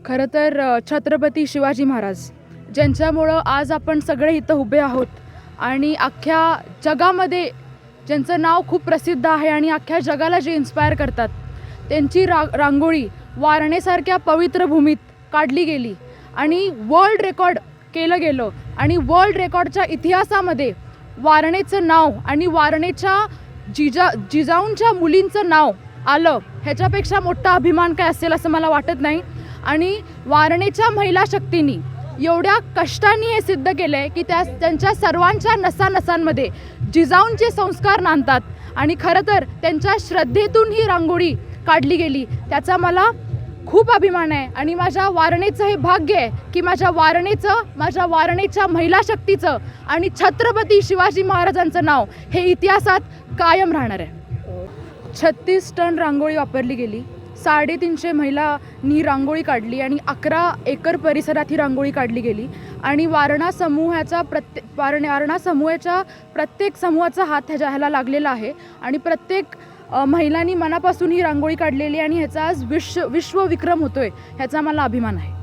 खरं तर छत्रपती शिवाजी महाराज ज्यांच्यामुळं आज आपण सगळे इथं उभे आहोत आणि अख्ख्या जगामध्ये ज्यांचं नाव खूप प्रसिद्ध आहे आणि अख्ख्या जगाला जे इन्स्पायर करतात, त्यांची रांगोळी वारणेसारख्या पवित्र भूमीत काढली गेली आणि वर्ल्ड रेकॉर्ड केलं गेलं आणि वर्ल्ड रेकॉर्डच्या इतिहासामध्ये वारणेचं नाव आणि वारणेच्या जिजाऊंच्या मुलींचं नाव आलं, ह्याच्यापेक्षा मोठा अभिमान काय असेल असं मला वाटत नाही. आणि वारणेच्या महिला शक्तींनी एवढ्या कष्टांनी हे सिद्ध केलं आहे की त्यांच्या सर्वांच्या नसानसांमध्ये जिजाऊंचे संस्कार नांदतात आणि खरं तर त्यांच्या श्रद्धेतून ही रांगोळी काढली गेली, त्याचा मला खूप अभिमान आहे. आणि माझ्या वारणेचं हे भाग्य आहे की माझ्या वारणेच्या महिला शक्तीचं आणि छत्रपती शिवाजी महाराजांचं नाव हे इतिहासात कायम राहणार आहे. 36 टन रांगोळी वापरली गेली, 350 महिलांनी रांगोळी काढली आणि 11 एकर परिसरात ही रांगोळी काढली गेली आणि वारणा समूहाच्या प्रत्येक समूहाचा हात ह्याला लागलेला आहे आणि प्रत्येक महिलांनी मनापासून ही रांगोळी काढलेली आणि ह्याचा आज विश्व विक्रम होतोय, ह्याचा मला अभिमान आहे.